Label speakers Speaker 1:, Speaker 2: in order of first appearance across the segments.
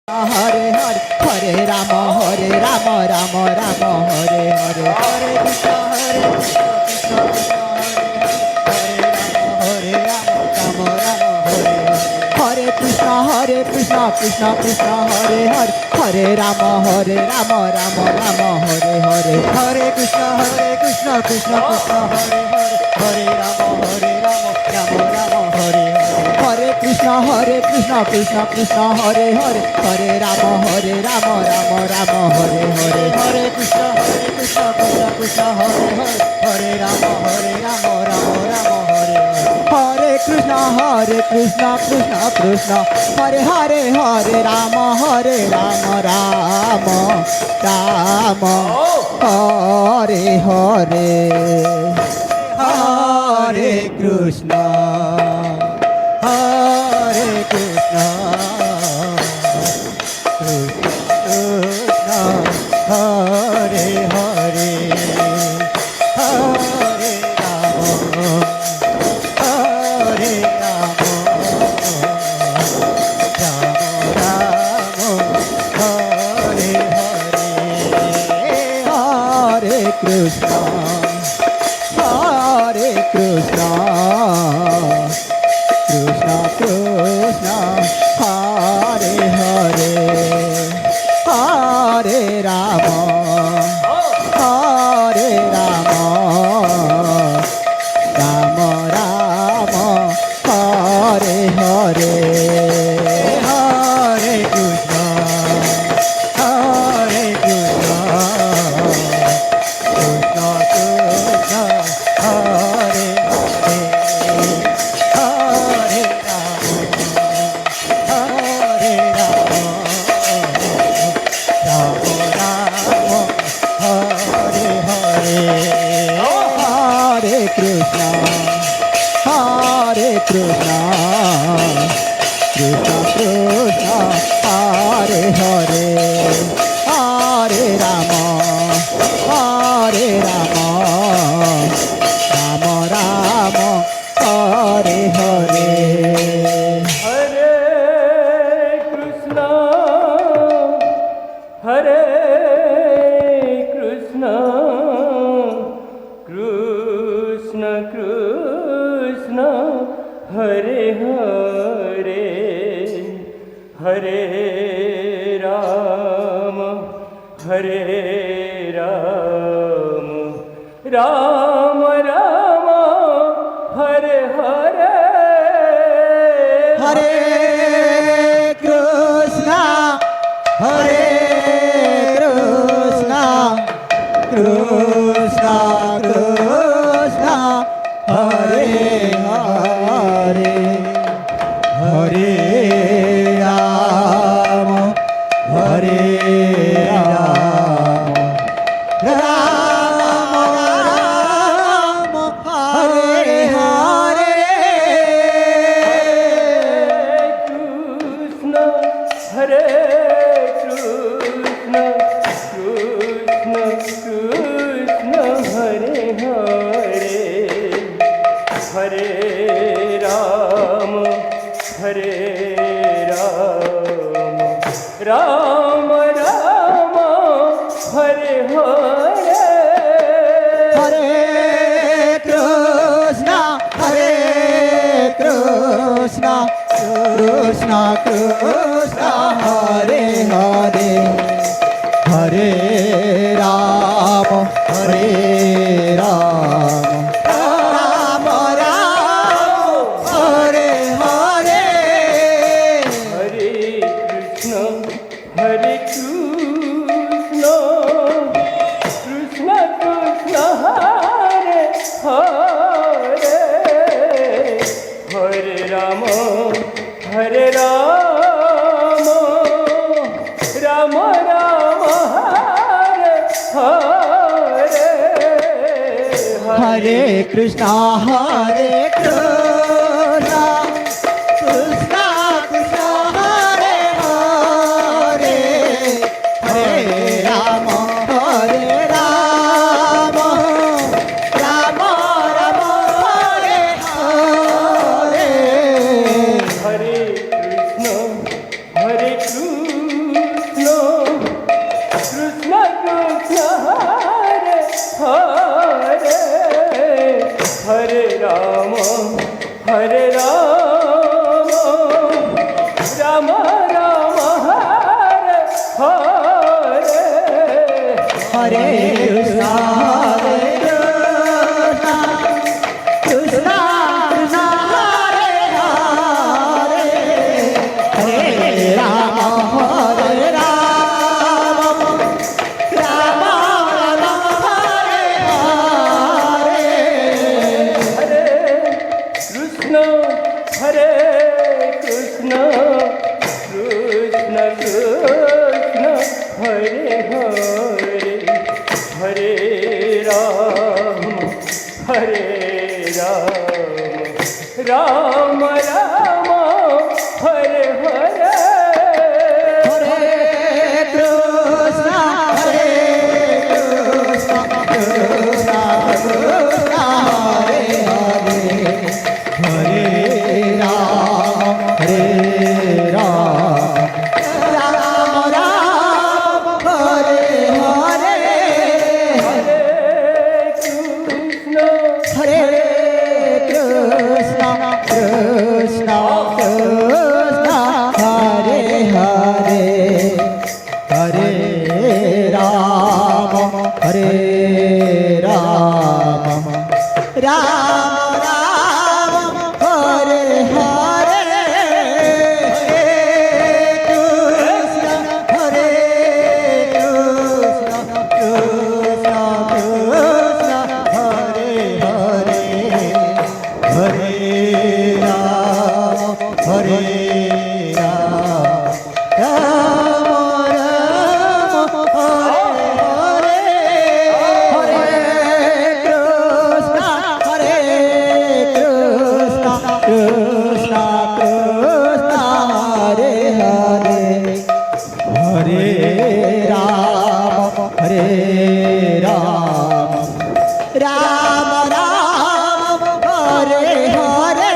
Speaker 1: Hare Hare Hare Rama Hare Rama Rama Rama Hare Hare Hare Krishna Hare Krishna Krishna Krishna Hare Hare Rama Rama Hare Rama Hare Krishna Hare Krishna Krishna Krishna Hare Hare Hare Rama Rama Rama Hare Hare Hare Krishna Krishna Krishna Hare Hare Hare Rama Rama Rama Hare Hare Hare Krishna Krishna Krishna Hare Hare Hare Rama Rama Rama Hare Hare Hare Krishna Krishna Krishna Hare Hare Hare Rama Rama Rama Hare Hare Hare Krishna Krishna Krishna Hare Hare Hare Rama Rama Rama Hare Hare Hare Krishna Hare Krishna Krishna Hare Hare Hare Rama Hare Rama Rama Hare Hare Hare Krishna Hare Krishna Krishna Krishna Hare Hare Hare Rama Hare Rama Rama Rama Hare Hare Hare Krishna Hare Krishna Krishna Krishna Hare Hare Hare Rama Hare Rama Rama Rama Hare Hare Hare Krishna Hare Krishna Krishna Krishna Hare Hare Hare Rama Hare Rama Rama Rama Hare Hare
Speaker 2: Hare Krishna, Hare Krishna, Krishna Krishna, Hare Hare, Hare Rama, Hare Rama, Rama Rama, Hare Hare.
Speaker 1: Hare Krishna Hare Krishna Krishna Krishna Hare Hare Hare Rama Hare Rama Rama Rama Hare Hare
Speaker 2: Krishna, Hare Krishna, Krishna Krishna, Hare Hare, Hare Rama, Hare Rama, Rama Rama, Hare Hare.
Speaker 1: Hare Krishna Krishna Krishna Krishna Hare Hare Hare Rama Hare Rama Rama Rama Hare Hare
Speaker 2: Hare Krishna, Hare Krishna, Krishna Krishna, Hare Hare, Hare Rama, Hare Rama, Rama Rama, Hare Hare,
Speaker 1: Hare Krishna Hare Krishna Krishna Krishna Hare Hare Hare Rama Hare Rama Rama Rama Hare Hare
Speaker 2: Hare Krishna, Hare Krishna. Ram Hare Ram Ram Ram Hare Hare
Speaker 1: Hare Krishna Hare Krishna Krishna Hare Hare Hare Ram Hare Ram Ram Ram Hare Hare
Speaker 2: Hare Krishna Hare Krishna Krishna Krishna Hare Hare Hare Ram Ram Ram Hare Hare
Speaker 1: Hare Krishna Hare Krishna Krishna Krishna Hare Hare Hare Ram Ram Ram Hare Hare
Speaker 2: Hare Krishna
Speaker 1: Hare Krishna Krishna Krishna Hare Hare Hare Ram Ram Ram Hare Hare Hare Krishna Hare Krishna Krishna Krishna Hare Hare Hare Ram Ram Ram Hare Hare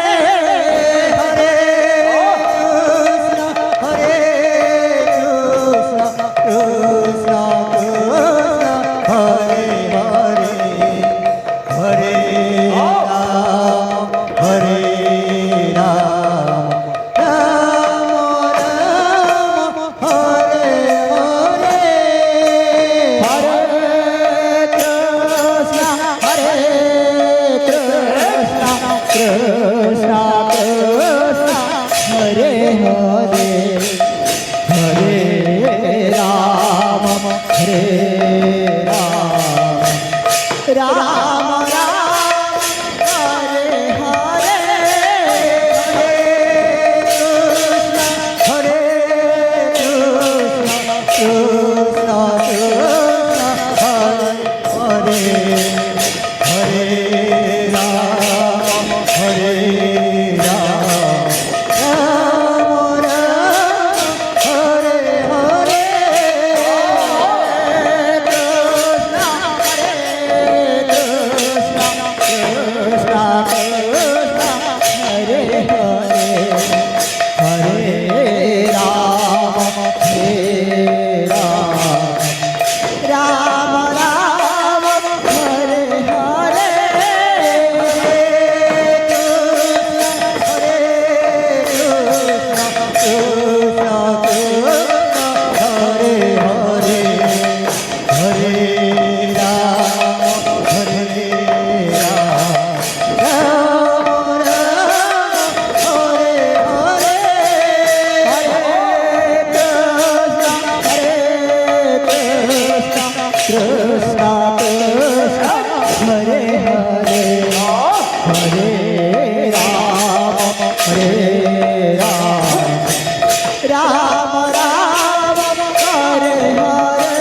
Speaker 1: Hare Krishna Hare Krishna Krishna Krishna Hare Hare Hare Ram Ram Ram Hare Hare Hare Krishna Hare Krishna Krishna Krishna Hare Hare Hare Ram Ram Ram Hare Hare Hare Krishna Hare Krishna Krishna Krishna Hare Hare Hare Ram Ram Ram Hare Hare Hare Krishna Hare Krishna Krishna Hare Hare Hare Ram Ram Hare Hare Krishna Hare Krishna Krishna Krishna Hare Hare Hare Ram Ram Ram Hare Hare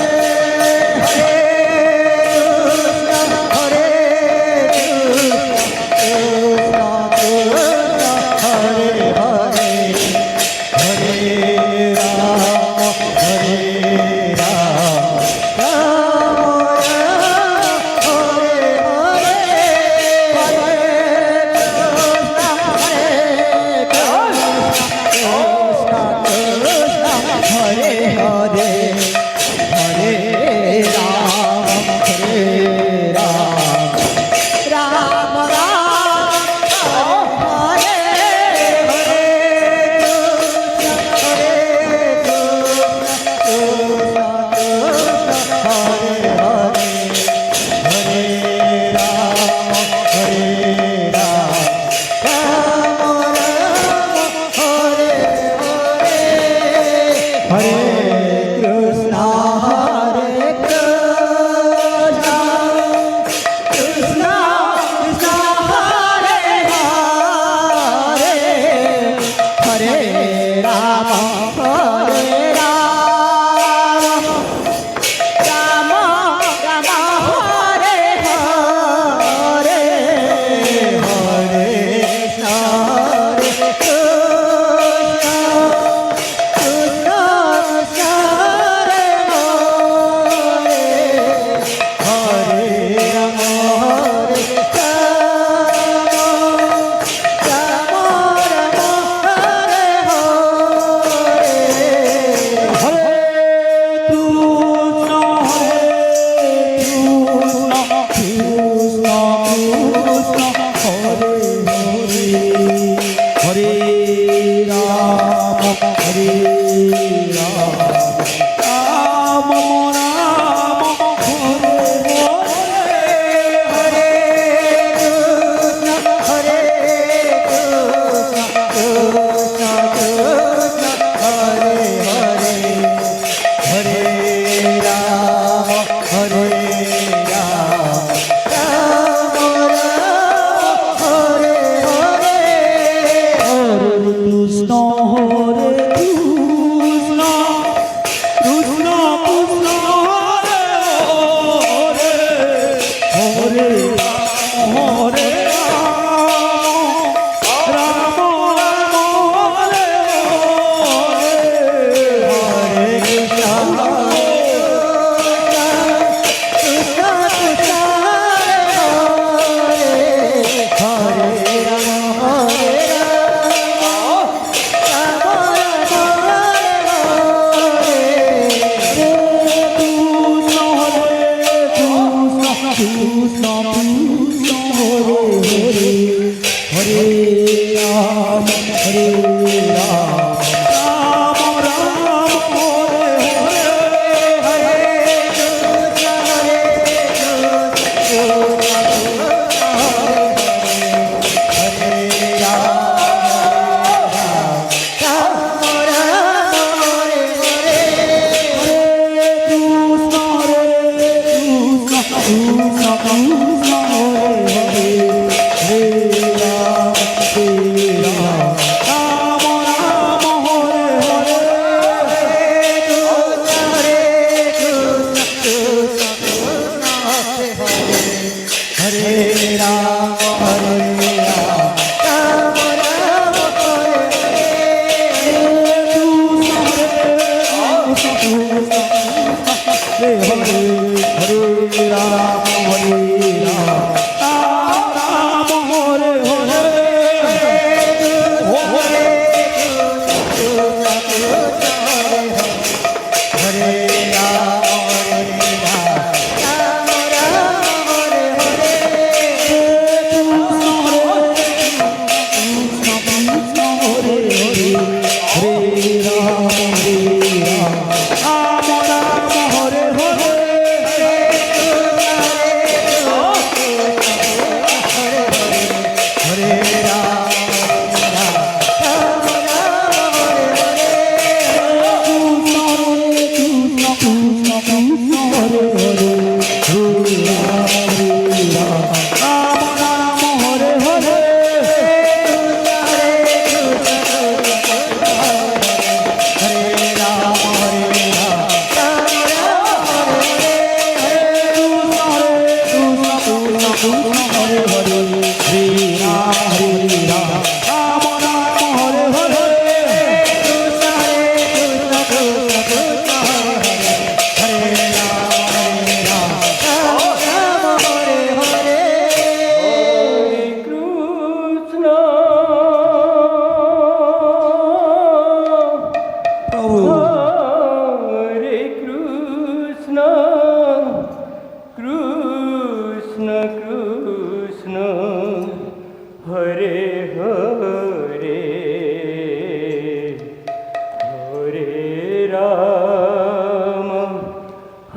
Speaker 1: Ram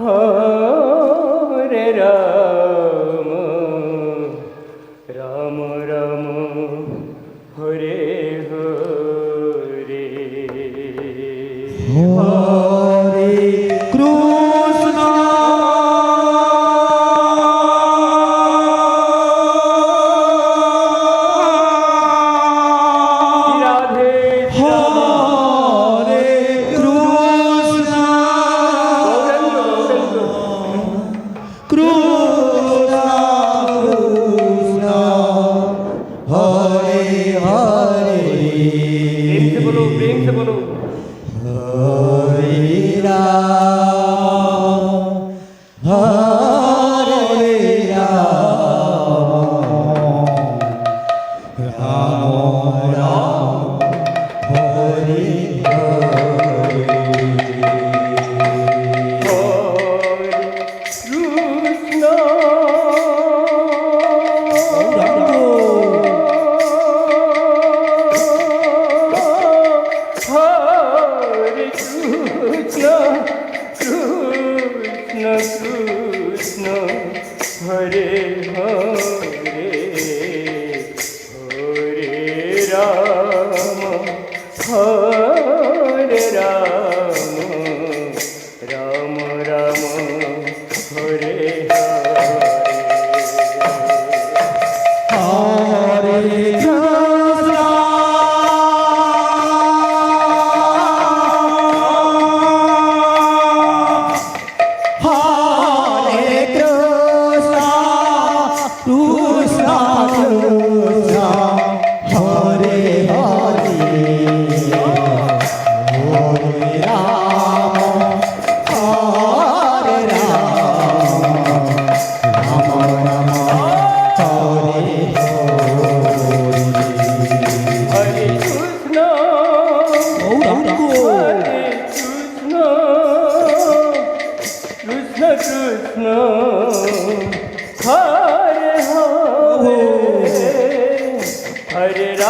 Speaker 1: Hare Ram Ram Ram Hare Hare
Speaker 3: Krishna Krishna Hare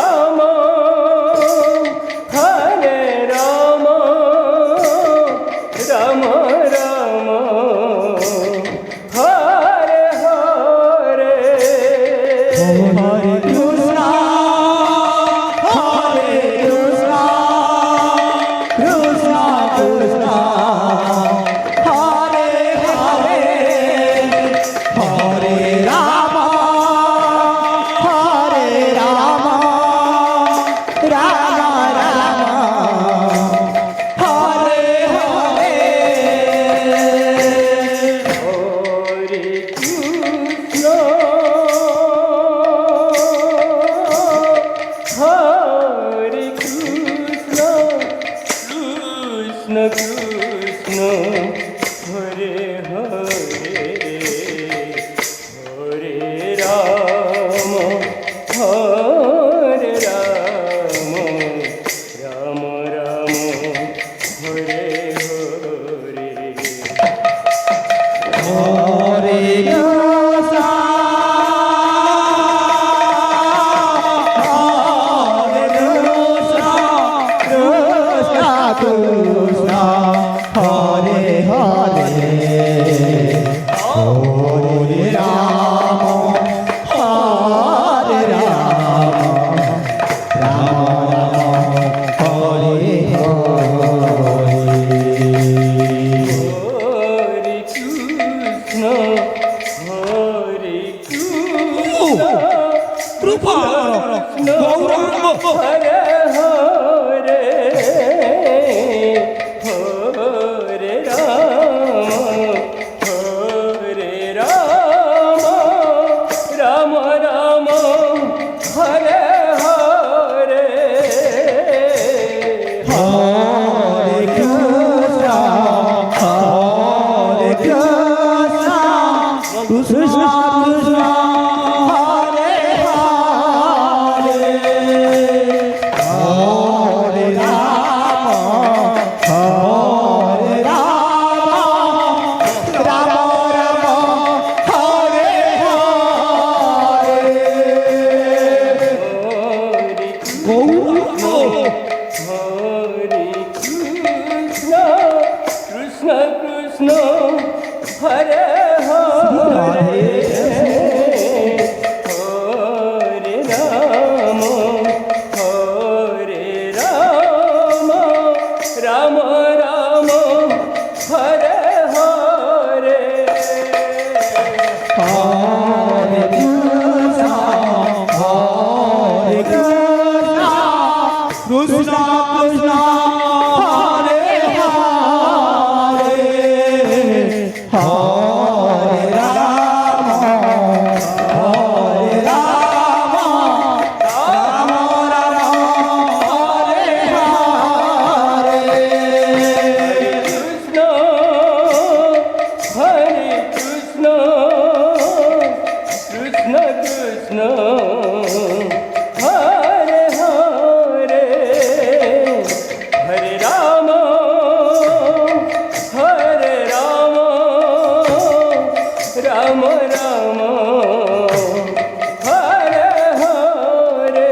Speaker 2: Ram Hare Ram Ram Ram Hare Hare
Speaker 1: Hare Krishna, Hare Krishna, Krishna Krishna, Hare Hare, Hare Rama, Hare Rama, Rama Rama, Hare Hare.
Speaker 2: Hare Krishna, Hare Krishna, Krishna Krishna, Hare Hare, Hare Rama, Hare Rama, Rama Rama, Hare Hare.
Speaker 1: Hare Krishna, Hare Krishna, Krishna Krishna, Hare Hare, Hare Rama, Hare Rama, Rama Rama, Hare
Speaker 2: Hare